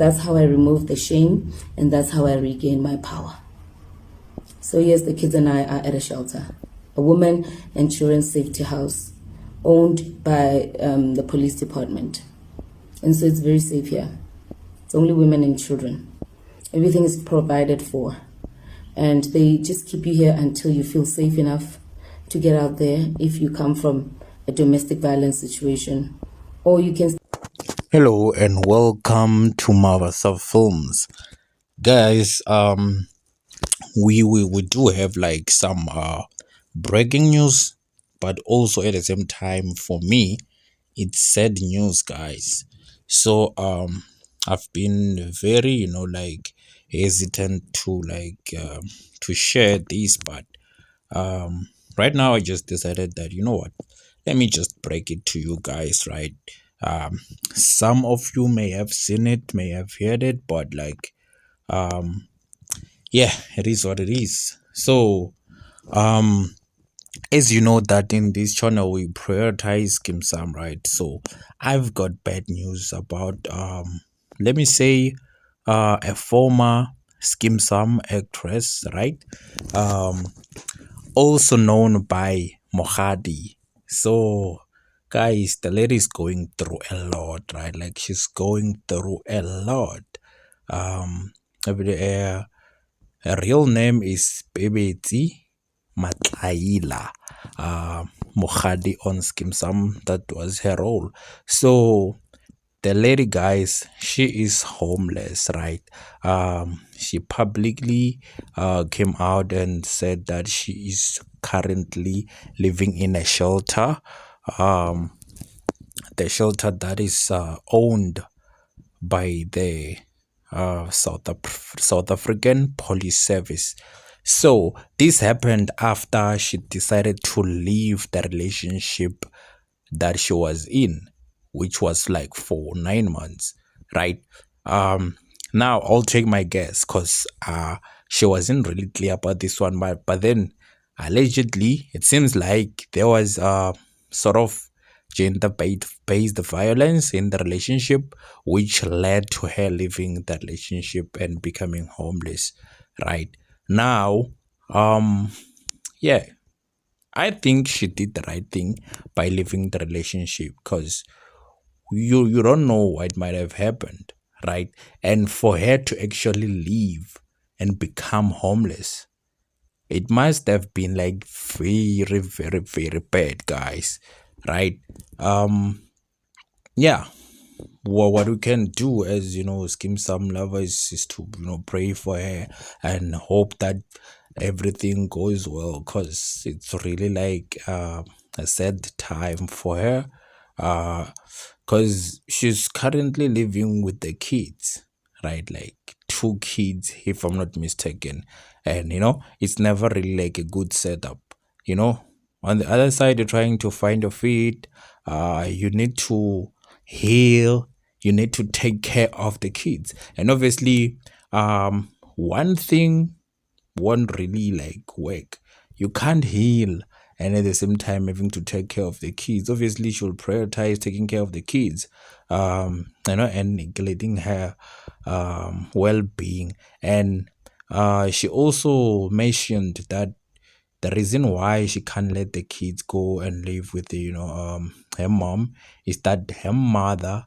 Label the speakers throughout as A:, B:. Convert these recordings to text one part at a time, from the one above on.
A: That's how I remove the shame, and that's how I regain my power. So yes, the kids and I are at a shelter, a women and children safety house owned by the police department. And so it's very safe here. It's only women and children. Everything is provided for. And they just keep you here until you feel safe enough to get out there if you come from a domestic violence situation, or you can.
B: Hello and welcome to Marvasa Films, guys. We do have like some breaking news, but also at the same time for me it's sad news, guys. So I've been very like hesitant to share this, but right now I just decided that, you know what, let me just break it to you guys, right? Some of you may have seen it, may have heard it, but like yeah, it is what it is. So as you know that in this channel we prioritize Skeem Saam, right? So I've got bad news about let me say a former Skeem Saam actress, right? Also known by Mohadi. So guys, the lady is going through a lot, right? Like she's going through a lot. Her real name is Bebetsi Matlaila. Mohadi on Skeem Saam, that was her role. So the lady, guys, she is homeless, right? She publicly came out and said that she is currently living in a shelter, the shelter that is owned by the South African Police Service. So this happened after she decided to leave the relationship that she was in, which was like for 9 months, right? Now I'll take my guess because she wasn't really clear about this one, but then allegedly it seems like there was sort of gender-based violence in the relationship, which led to her leaving the relationship and becoming homeless, right? Now yeah, I think she did the right thing by leaving the relationship, because you don't know what might have happened, right? And for her to actually leave and become homeless, it must have been like very, very, very bad, guys, right? Yeah, what we can do as Skeem Saam lovers is to pray for her and hope that everything goes well, because it's really like a sad time for her, because she's currently living with the kids, right? Like 2 kids, if I'm not mistaken. And it's never really like a good setup. On the other side, you're trying to find your feet. You need to heal, you need to take care of the kids, and obviously one thing won't really like work. You can't heal and at the same time having to take care of the kids. Obviously she'll prioritize taking care of the kids, and neglecting her well-being. And she also mentioned that the reason why she can't let the kids go and live with her mom is that her mother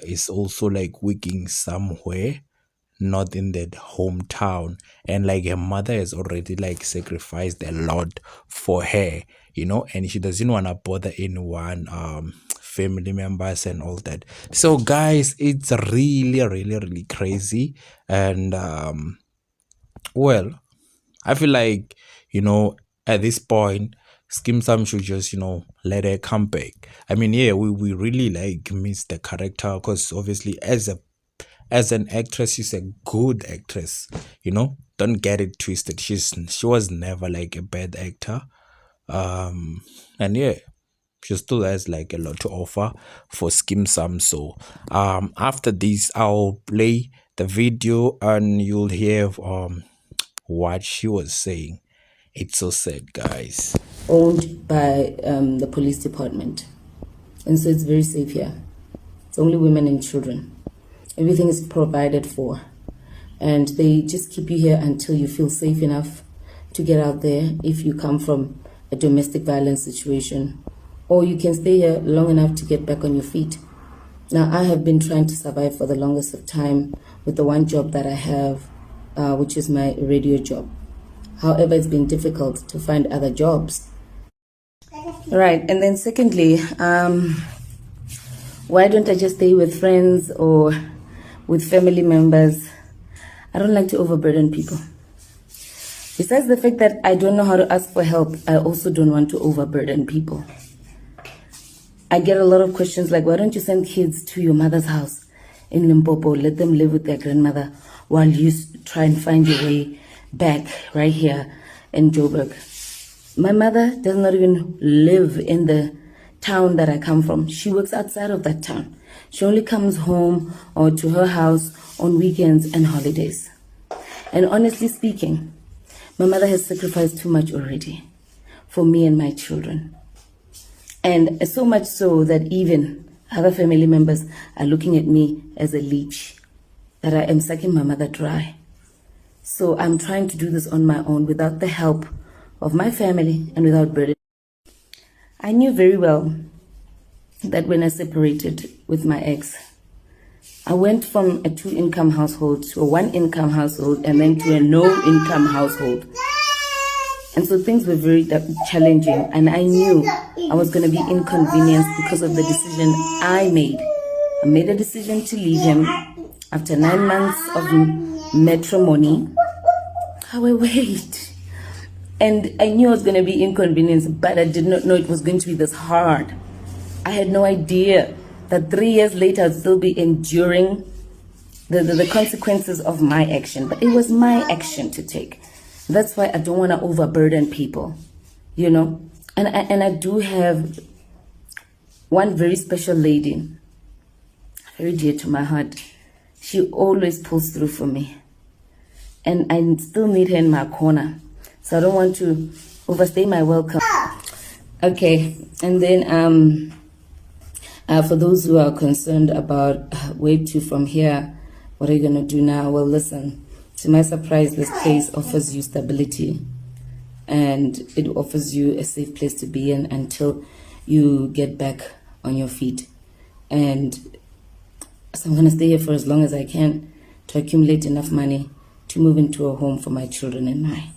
B: is also like working somewhere not in that hometown, and like her mother has already like sacrificed a lot for her, and she doesn't want to bother anyone, family members and all that. So guys, it's really, really, really crazy. And well, I feel like, at this point, Skeem Saam should just, let her come back. I mean, yeah, we really like miss the character, because obviously as an actress, she's a good actress. Don't get it twisted. She was never like a bad actor. And yeah, she still has like a lot to offer for Skeem Saam. So after this, I'll play the video and you'll hear what she was saying. It's so sad, guys.
A: Owned by the police department. And so it's very safe here. It's only women and children. Everything is provided for. And they just keep you here until you feel safe enough to get out there if you come from a domestic violence situation. Or you can stay here long enough to get back on your feet. Now, I have been trying to survive for the longest of time with the one job that I have, which is my radio job. However, it's been difficult to find other jobs. Right, and then secondly, why don't I just stay with friends or with family members? I don't like to overburden people. Besides the fact that I don't know how to ask for help, I also don't want to overburden people. I get a lot of questions like, why don't you send kids to your mother's house in Limpopo, let them live with their grandmother while you try and find your way back right here in Joburg. My mother does not even live in the town that I come from. She works outside of that town. She only comes home or to her house on weekends and holidays. And honestly speaking, my mother has sacrificed too much already for me and my children. And so much so that even other family members are looking at me as a leech, that I am sucking my mother dry. So I'm trying to do this on my own without the help of my family and without burden. I knew very well that when I separated with my ex, I went from a 2-income household to a 1-income household and then to a no-income household. And so things were very challenging, and I knew I was going to be inconvenienced because of the decision I made. I made a decision to leave him after 9 months of matrimony. Wait. And I knew I was going to be inconvenienced, but I did not know it was going to be this hard. I had no idea that 3 years later I'd still be enduring the consequences of my action. But it was my action to take. That's why I don't want to overburden people, you know. And I do have one very special lady, very dear to my heart. She always pulls through for me. And I still need her in my corner. So I don't want to overstay my welcome. Okay, and then for those who are concerned about where to from here, what are you going to do now? Well, listen. To my surprise, this place offers you stability, and it offers you a safe place to be in until you get back on your feet. And so I'm going to stay here for as long as I can to accumulate enough money to move into a home for my children and I.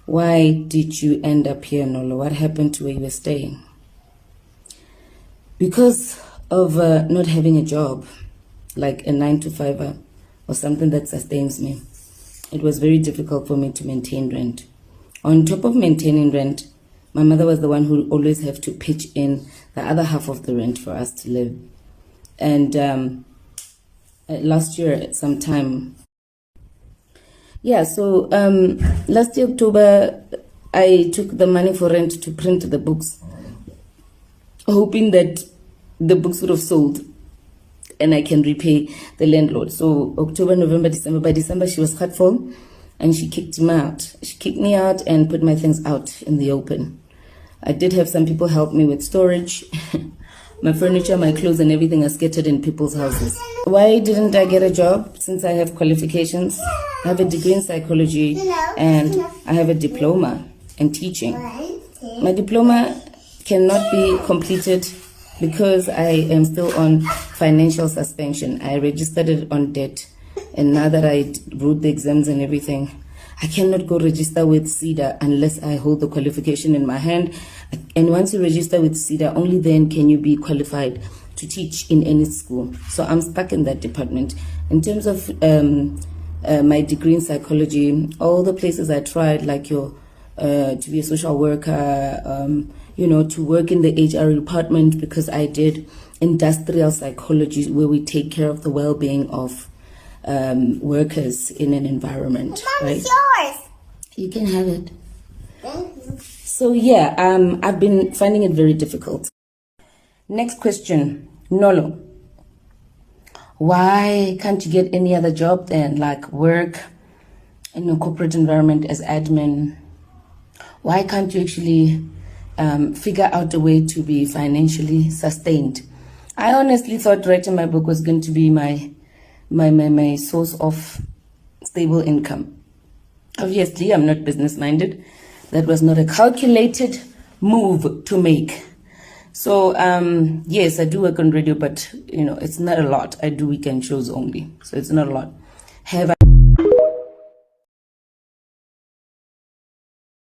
A: Why did you end up here, Nolo? What happened to where you were staying? Because of not having a job, like a 9-to-5 or something that sustains me, it was very difficult for me to maintain rent. On top of maintaining rent, my mother was the one who always have to pitch in the other half of the rent for us to live. And last year at some time, last year October, I took the money for rent to print the books, hoping that the books would have sold and I can repay the landlord. So October, November, December. By December, she was hurtful and she kicked me out. She kicked me out and put my things out in the open. I did have some people help me with storage. My furniture, my clothes and everything are scattered in people's houses. Why didn't I get a job since I have qualifications? I have a degree in psychology and I have a diploma in teaching. My diploma cannot be completed because I am still on financial suspension. I registered it on debt, and now that I wrote the exams and everything, I cannot go register with CEDA unless I hold the qualification in my hand. And once you register with CEDA, only then can you be qualified to teach in any school. So I'm stuck in that department. In terms of my degree in psychology, all the places I tried, like to be a social worker, to work in the HR department, because I did industrial psychology where we take care of the well-being of workers in an environment. Mom, right? It's yours. You can have it. Thank you. So I've been finding it very difficult. Next question, Nolo. Why can't you get any other job then, like work in a corporate environment as admin? Why can't you actually figure out a way to be financially sustained? I honestly thought writing my book was going to be my source of stable income. Obviously, I'm not business minded. That was not a calculated move to make. So yes, I do work on radio, but it's not a lot. I do weekend shows only, so it's not a lot. Have I